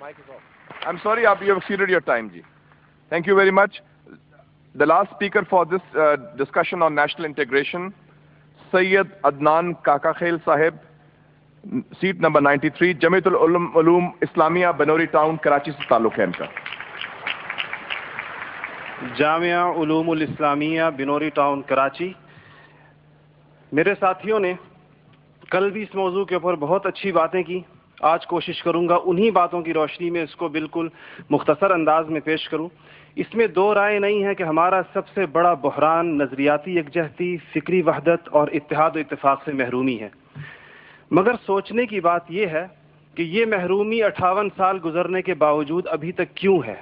Mic is off. I'm sorry, you have exceeded your time, ji. Thank you very much. The last speaker for this discussion on national integration, Sayyid Adnan Kakakhail Sahib, seat number 93, Jamiatul Uloom Islamia, Banori Town, Karachi se ताल्लुक है इनका. Jamia उलूमुल Islamia Binori town Karachi. मेरे साथियों ने कल भी इस मौजू के ऊपर बहुत अच्छी बातें की. आज कोशिश करूंगा उन्हीं बातों की रोशनी में इसको बिल्कुल मुख्तसर अंदाज में पेश करूं. इसमें दो राय नहीं है कि हमारा सबसे बड़ा बहरान नज़रियाती यकजहती, फ़िक्री वहदत और इत्तेहाद व इत्तेफाक से महरूमी है. मगर सोचने की बात यह है कि ये महरूमी 58 साल गुजरने के बावजूद अभी तक क्यों है.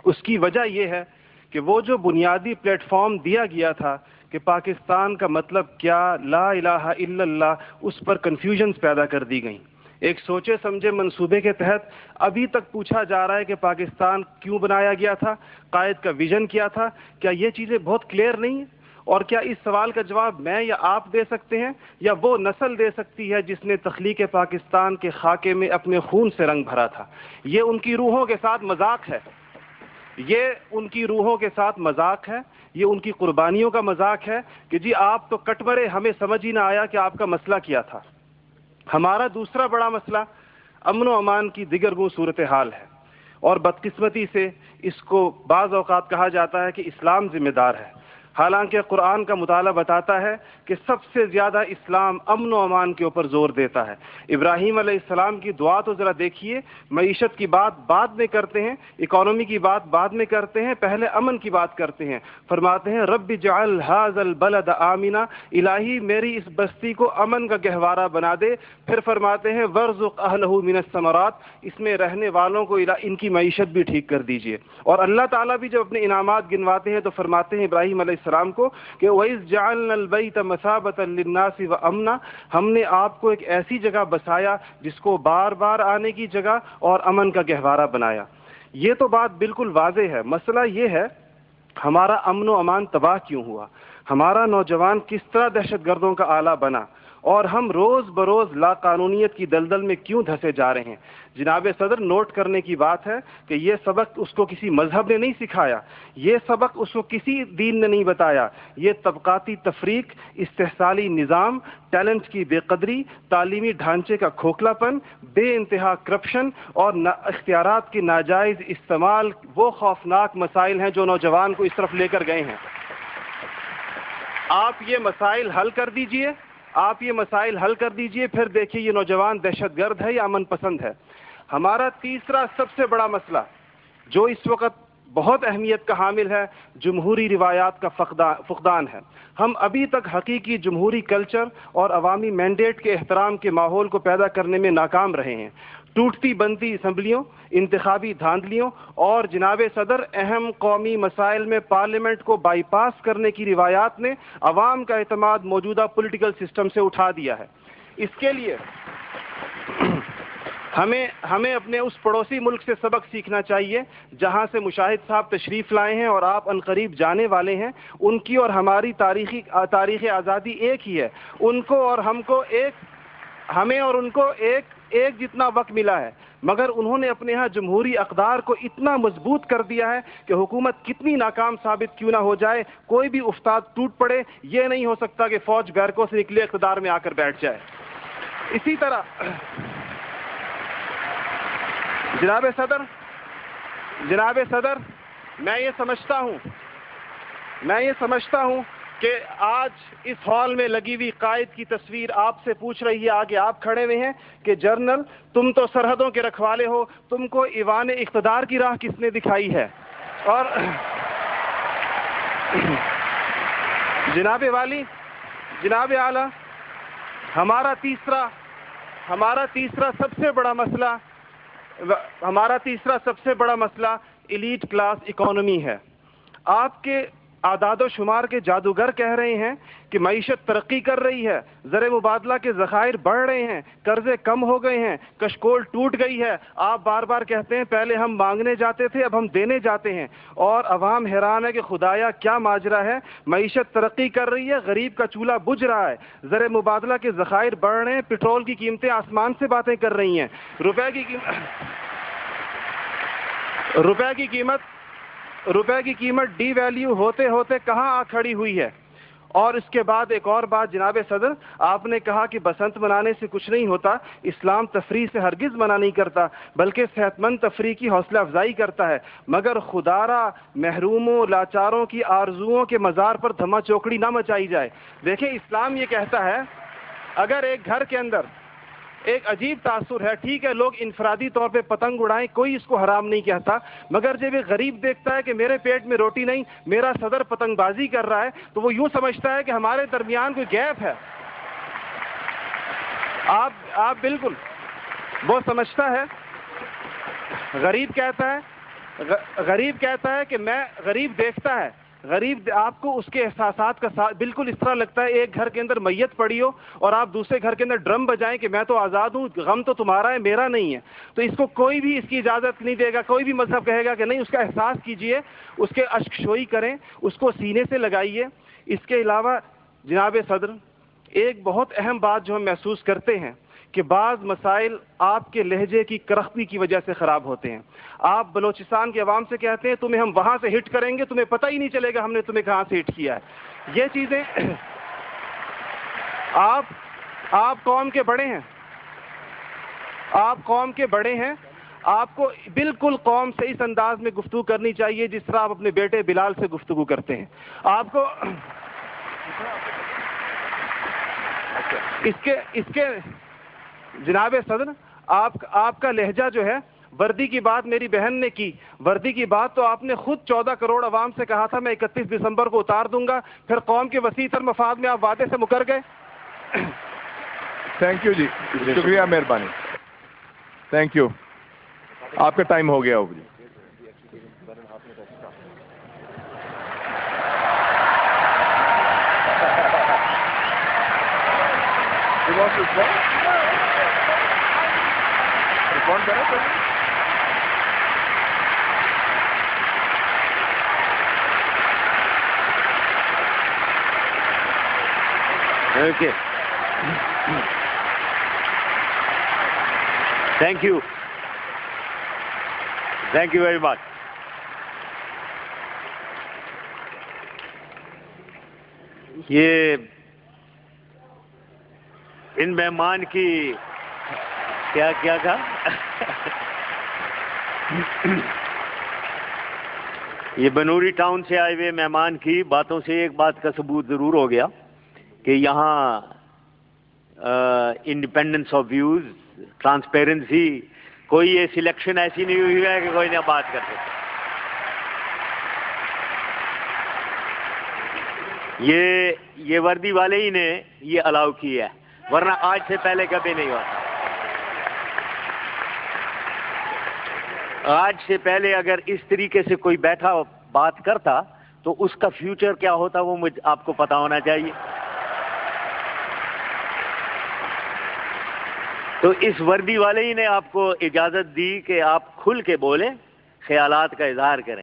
उसकी वजह यह है कि वो जो बुनियादी प्लेटफॉर्म दिया गया था कि पाकिस्तान का मतलब क्या, ला इलाहा इल्लल्लाह, उस पर कन्फ्यूजन्स पैदा कर दी गई. एक सोचे समझे मंसूबे के तहत अभी तक पूछा जा रहा है कि पाकिस्तान क्यों बनाया गया था, कायद का विजन क्या था. क्या ये चीज़ें बहुत क्लियर नहीं है? और क्या इस सवाल का जवाब मैं या आप दे सकते हैं या वो नस्ल दे सकती है जिसने तख्लीक पाकिस्तान के खाके में अपने खून से रंग भरा था? ये उनकी रूहों के साथ मजाक है, ये उनकी रूहों के साथ मजाक है, ये उनकी कुर्बानियों का मजाक है कि जी आप तो कट मरे, हमें समझ ही ना आया कि आपका मसला क्या था. हमारा दूसरा बड़ा मसला अमन व अमान की दिगरगू सूरत हाल है और बदकिस्मती से इसको बाज़ औक़ात कहा जाता है कि इस्लाम ज़िम्मेदार है. हालांकि कुरान का मुताला बताता है कि सबसे ज़्यादा इस्लाम अमन व अमान के ऊपर ज़ोर देता है. इब्राहीम अलैहिस्सलाम की दुआ तो ज़रा देखिए. मईशत की बात बाद में करते हैं, इकॉनमी की बात बाद में करते हैं, पहले अमन की बात करते हैं. फरमाते हैं रब्बि जअल हाज़ल बलद आमिना, इलाही मेरी इस बस्ती को अमन का गहवारा बना दे. फिर फरमाते हैं वर्ज़ुक़ अहलहु मिनस समरात, इसमें रहने वालों को इनकी मईशत भी ठीक कर दीजिए. और अल्लाह ताला भी जब अपने इनामात गिनवाते हैं तो फरमाते हैं इब्राहीम सलाम को कि वइज़ जअलनल बैत मसाबतन लिन्नासि व अमना, हमने आपको एक ऐसी जगह बसाया जिसको बार बार आने की जगह और अमन का गहवारा बनाया. ये तो बात बिल्कुल वाज़े है. मसला ये है हमारा अमन व अमान तबाह क्यों हुआ, हमारा नौजवान किस तरह दहशतगर्दों का आला बना और हम रोज़ बरोज़ लाकानूनियत की दलदल में क्यों धंसे जा रहे हैं. जनाब सदर, नोट करने की बात है कि ये सबक उसको किसी मजहब ने नहीं सिखाया, ये सबक उसको किसी दीन ने नहीं बताया. ये तबकाती तफरीक, इस्तेहसाली निज़ाम, टैलेंट की बेकदरी, तालीमी ढांचे का खोखलापन, बे इंतहा करप्शन और इख्तियारात की नाजायज़ इस्तेमाल वो खौफनाक मसाइल हैं जो नौजवान को इस तरफ लेकर गए हैं. आप ये मसाइल हल कर दीजिए, आप ये मसाइल हल कर दीजिए, फिर देखिए ये नौजवान दहशतगर्द है या अमन पसंद है. हमारा तीसरा सबसे बड़ा मसला जो इस वक्त बहुत अहमियत का हामिल है, जमहूरी रिवायात का फुकदान है. हम अभी तक हकीकी जमहूरी कल्चर और अवामी मैंडेट के एहतराम के माहौल को पैदा करने में नाकाम रहे हैं. टूटती बनती असम्बलियों, इंतखाबी धांधलियों और जनाब सदर अहम कौमी मसाइल में पार्लियामेंट को बाईपास करने की रिवायात ने अवाम का एतमाद मौजूदा पॉलिटिकल सिस्टम से उठा दिया है. इसके लिए हमें अपने उस पड़ोसी मुल्क से सबक सीखना चाहिए जहां से मुशाहिद साहब तशरीफ़ लाए हैं और आप अनकरीब जाने वाले हैं. उनकी और हमारी तारीख़ आज़ादी एक ही है. उनको और हमको हमें और उनको एक जितना वक्त मिला है, मगर उन्होंने अपने यहाँ जमहूरी अक़दार को इतना मजबूत कर दिया है कि हुकूमत कितनी नाकाम साबित क्यों ना हो जाए, कोई भी उस्ताद टूट पड़े, ये नहीं हो सकता कि फ़ौज बैरकों से निकले इक़्तिदार में आकर बैठ जाए. इसी तरह जनाब सदर, मैं ये समझता हूँ कि आज इस हॉल में लगी हुई कायद की तस्वीर आपसे पूछ रही है, आगे आप खड़े हुए हैं कि जनरल तुम तो सरहदों के रखवाले हो, तुमको ईवान इक़्तिदार की राह किसने दिखाई है. और जनाब वाली, जनाब आला, हमारा तीसरा सबसे बड़ा मसला एलीट क्लास इकोनॉमी है. आपके आदाद शुमार के जादूगर कह रहे हैं कि मईशत तरक्की कर रही है, ज़र मुबादला के ज़खायर बढ़ रहे हैं, कर्जे कम हो गए हैं, कशकोल टूट गई है. आप बार बार कहते हैं पहले हम मांगने जाते थे, अब हम देने जाते हैं. और अवाम हैरान है कि खुदाया क्या माजरा है. मईशत तरक्की कर रही है, गरीब का चूल्हा बुझ रहा है, ज़र मुबादला के ज़खायर बढ़ रहे हैं, पेट्रोल की कीमतें आसमान से बातें कर रही हैं, रुपए की روپے کی قیمت ڈی ویلیو ہوتے ہوتے کہاں آ کھڑی ہوئی ہے. اور اس کے بعد ایک اور بات جناب صدر، آپ نے کہا کہ بسنت منانے سے کچھ نہیں ہوتا. اسلام تفریح سے ہرگز منع نہیں کرتا، بلکہ صحت مند تفریح کی حوصلہ افزائی کرتا ہے. مگر خدارا محروموں لاچاروں کی آرزوؤں کے مزار پر دھما چوکڑی نہ مچائی جائے. دیکھیں اسلام یہ کہتا ہے اگر ایک گھر کے اندر ایک عجیب تاثر ہے، ٹھیک ہے لوگ انفرادی طور پہ پتنگ اڑائیں، کوئی اس کو حرام نہیں کہتا، مگر جب ایک غریب دیکھتا ہے کہ میرے پیٹ میں روٹی نہیں، میرا صدر پتنگ بازی کر رہا ہے، تو وہ یوں سمجھتا ہے کہ ہمارے درمیان کوئی گیپ ہے. آپ بالکل وہ سمجھتا ہے. غریب کہتا ہے کہ میں، غریب دیکھتا ہے، غریب آپ کو اس کے احساسات کا بالکل اس طرح لگتا ہے ایک گھر کے اندر میت پڑی ہو اور آپ دوسرے گھر کے اندر ڈرم بجائیں کہ میں تو آزاد ہوں، غم تو تمہارا ہے میرا نہیں ہے. تو اس کو کوئی بھی اس کی اجازت نہیں دے گا، کوئی بھی مذہب کہے گا کہ نہیں، اس کا احساس کیجئے، اس کے اشک شوئی کریں، اس کو سینے سے لگائیے. اس کے علاوہ جناب صدر ایک بہت اہم بات جو ہم محسوس کرتے ہیں کہ بعض مسائل آپ کے لہجے کی کرختی کی وجہ سے خراب ہوتے ہیں. آپ بلوچستان کے عوام سے کہتے ہیں تمہیں ہم وہاں سے ہٹ کریں گے، تمہیں پتہ ہی نہیں چلے گا ہم نے تمہیں کہاں سے ہٹ کیا ہے. یہ چیزیں آپ قوم کے بڑے ہیں، آپ کو بالکل قوم سے اس انداز میں گفتگو کرنی چاہیے جس طرح آپ اپنے بیٹے بلال سے گفتگو کرتے ہیں. آپ کو اس کے جناب صدر آپ کا لہجہ جو ہے، وردی کی بات میری بہن نے کی، وردی کی بات تو آپ نے خود 14 کروڑ عوام سے کہا تھا میں 31 دسمبر کو اتار دوں گا، پھر قوم کے وسیع تر مفاد میں آپ وعدے سے مکر گئے. تھینک یو جی، شکریہ، مہربانی، تھینک یو. آپ کا ٹائم ہو گیا ہو جی. Okay. Thank you. Thank you very much. یہ ان مہمان کی کیا کہا یہ بنوری ٹاؤن سے آئے ہوئے مہمان کی باتوں سے ایک بات کا ثبوت ضرور ہو گیا کہ یہاں انڈیپینڈنس آف ویوز، ٹرانسپیرنسی، کوئی یہ سلیکشن ایسی نہیں ہوئی ہے کہ کوئی نہ بات کر سکے. یہ وردی والے ہی نے یہ الاؤ کیا ہے، ورنہ آج سے پہلے کبھی نہیں ہوتا. آج سے پہلے اگر اس طریقے سے کوئی بیٹھا بات کرتا تو اس کا فیوچر کیا ہوتا وہ آپ کو پتا ہونا چاہیے. تو اس وردی والے ہی نے آپ کو اجازت دی کہ آپ کھل کے بولیں، خیالات کا اظہار کریں.